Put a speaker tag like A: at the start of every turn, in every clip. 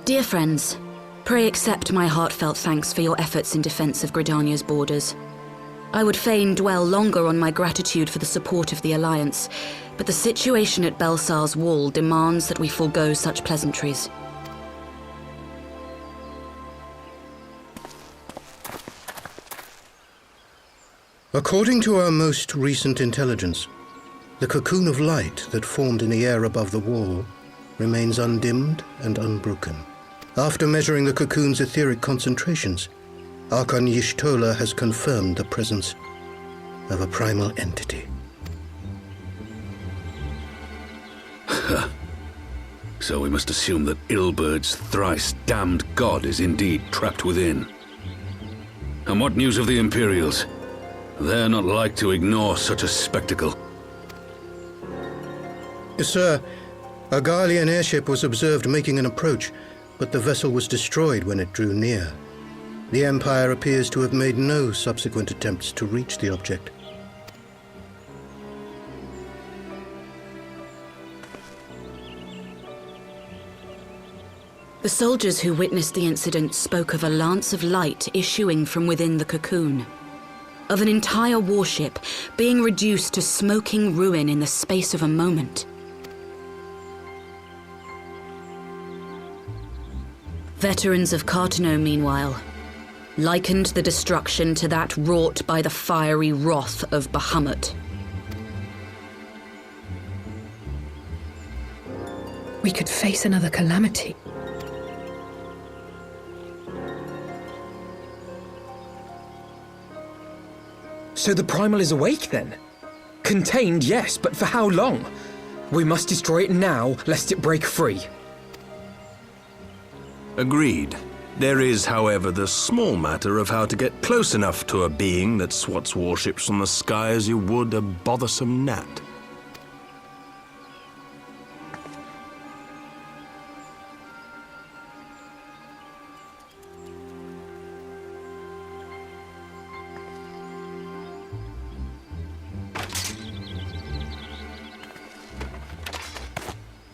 A: Dear friends, pray accept my heartfelt thanks for your efforts in defense of Gridania's borders. I would fain dwell longer on my gratitude for the support of the Alliance, but the situation at Belsar's wall demands that we forego such pleasantries.
B: According to our most recent intelligence, the cocoon of light that formed in the air above the wall remains undimmed and unbroken. After measuring the cocoon's etheric concentrations, Archon Y'shtola has confirmed the presence of a primal entity.
C: So we must assume that Ilbert's thrice-damned god is indeed trapped within. And what news of the Imperials? They're not like to ignore such a spectacle.
B: Yes, sir. A Garlean airship was observed making an approach, but the vessel was destroyed when it drew near. The Empire appears to have made no subsequent attempts to reach the object.
A: The soldiers who witnessed the incident spoke of a lance of light issuing from within the cocoon, of an entire warship being reduced to smoking ruin in the space of a moment. Veterans of Cartano, meanwhile, likened the destruction to that wrought by the fiery wrath of Bahamut.
D: We could face another calamity.
E: So the Primal is awake then? Contained, yes, but for how long? We must destroy it now, lest it break free.
F: Agreed. There is, however, the small matter of how to get close enough to a being that swats warships from the sky as you would a bothersome gnat.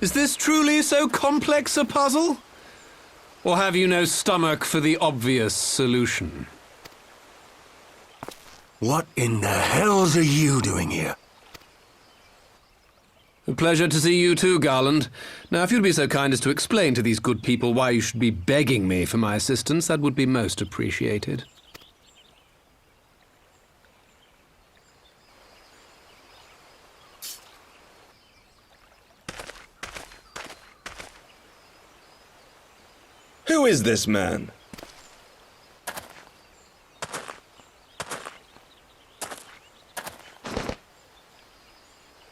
G: Is this truly so complex a puzzle? Or have you no stomach for the obvious solution?
F: What in the hells are you doing here?
G: A pleasure to see you too, Garland. Now, if you'd be so kind as to explain to these good people why you should be begging me for my assistance, that would be most appreciated.
H: Who is this man?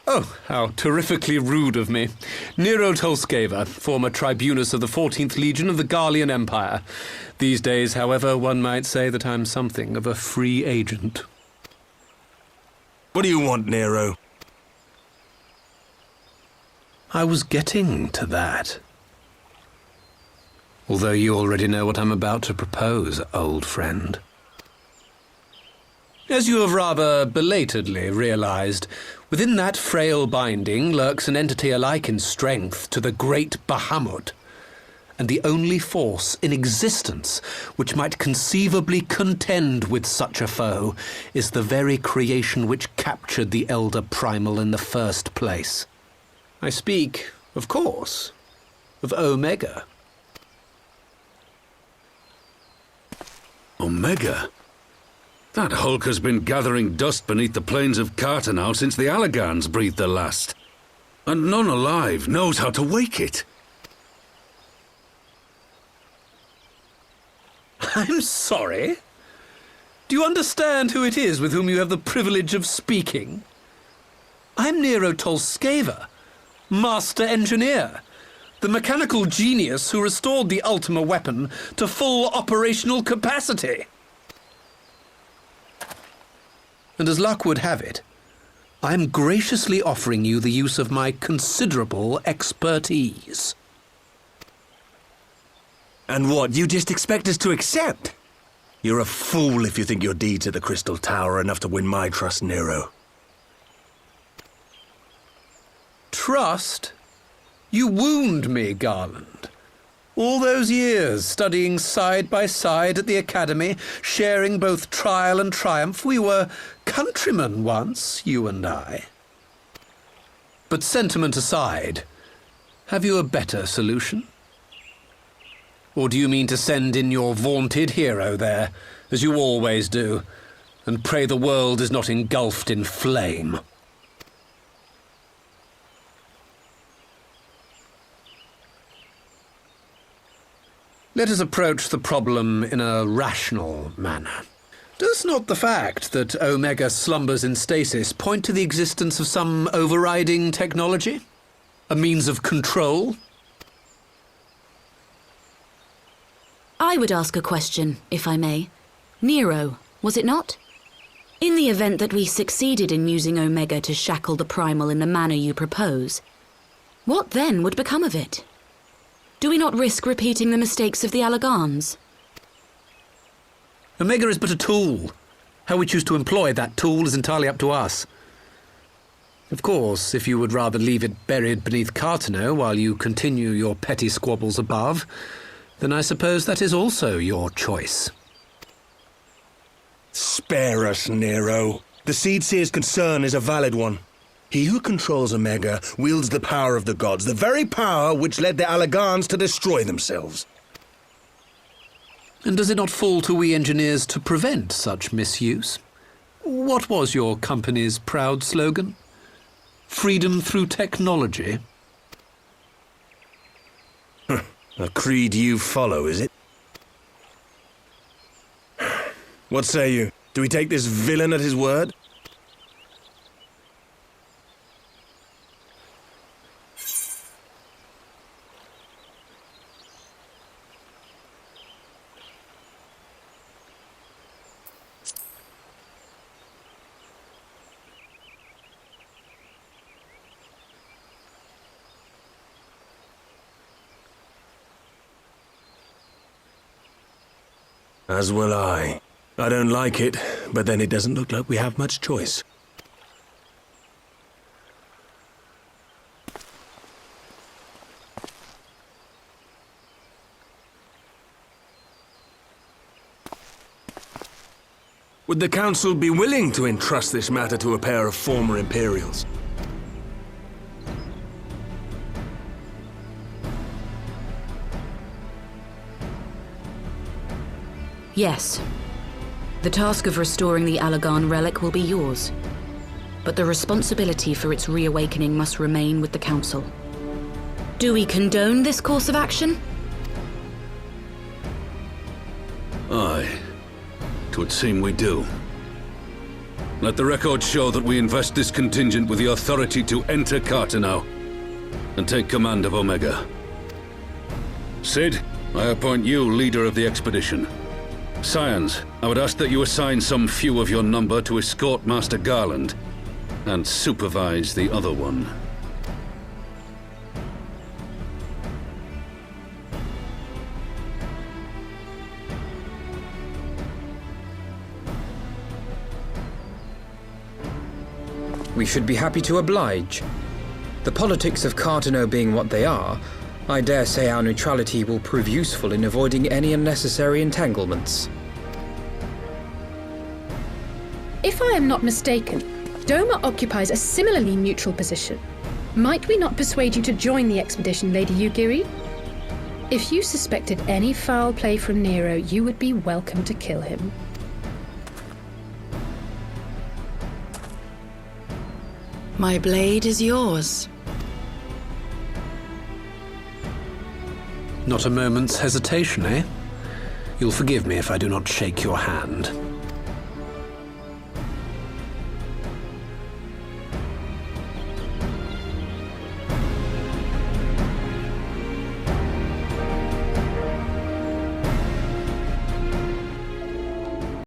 G: Oh, how terrifically rude of me. Nero Tolskeva, former tribunus of the 14th Legion of the Garlean Empire. These days, however, one might say that I'm something of a free agent.
F: What do you want, Nero?
G: I was getting to that. Although you already know what I'm about to propose, old friend. As you have rather belatedly realized, within that frail binding lurks an entity alike in strength to the great Bahamut, and the only force in existence which might conceivably contend with such a foe is the very creation which captured the Elder Primal in the first place. I speak, of course, of Omega.
C: Omega? That hulk has been gathering dust beneath the plains of Cartano since the Allagans breathed their last. And none alive knows how to wake it.
G: I'm sorry? Do you understand who it is with whom you have the privilege of speaking? I'm Nero Tolskeva, Master Engineer, the mechanical genius who restored the Ultima weapon to full operational capacity. And as luck would have it, I'm graciously offering you the use of my considerable expertise.
F: And what, you just expect us to accept? You're a fool if you think your deeds at the Crystal Tower are enough to win my trust, Nero.
G: Trust? You wound me, Garland. All those years, studying side by side at the academy, sharing both trial and triumph, we were countrymen once, you and I. But sentiment aside, have you a better solution? Or do you mean to send in your vaunted hero there, as you always do, and pray the world is not engulfed in flame? Let us approach the problem in a rational manner. Does not the fact that Omega slumbers in stasis point to the existence of some overriding technology? A means of control?
A: I would ask a question, if I may. Nero, was it not? In the event that we succeeded in using Omega to shackle the Primal in the manner you propose, what then would become of it? Do we not risk repeating the mistakes of the Allagans?
G: Omega is but a tool. How we choose to employ that tool is entirely up to us. Of course, if you would rather leave it buried beneath Cartano while you continue your petty squabbles above, then I suppose that is also your choice.
F: Spare us, Nero. The Seedseer's concern is a valid one. He who controls Omega wields the power of the gods, the very power which led the Allagans to destroy themselves.
G: And does it not fall to we engineers to prevent such misuse? What was your company's proud slogan? Freedom through technology?
F: A creed you follow, is it? What say you? Do we take this villain at his word? As will I. I don't like it, but then it doesn't look like we have much choice. Would the Council be willing to entrust this matter to a pair of former Imperials?
A: Yes. The task of restoring the Allagan relic will be yours. But the responsibility for its reawakening must remain with the Council. Do we condone this course of action?
C: Aye. 'Twould seem we do. Let the record show that we invest this contingent with the authority to enter Cartano and take command of Omega. Sid, I appoint you leader of the expedition. Scions, I would ask that you assign some few of your number to escort Master Garland and supervise the other one.
E: We should be happy to oblige. The politics of Cartano being what they are, I dare say our neutrality will prove useful in avoiding any unnecessary entanglements.
D: If I am not mistaken, Doma occupies a similarly neutral position. Might we not persuade you to join the expedition, Lady Yugiri? If you suspected any foul play from Nero, you would be welcome to kill him.
H: My blade is yours.
G: Not a moment's hesitation, eh? You'll forgive me if I do not shake your hand.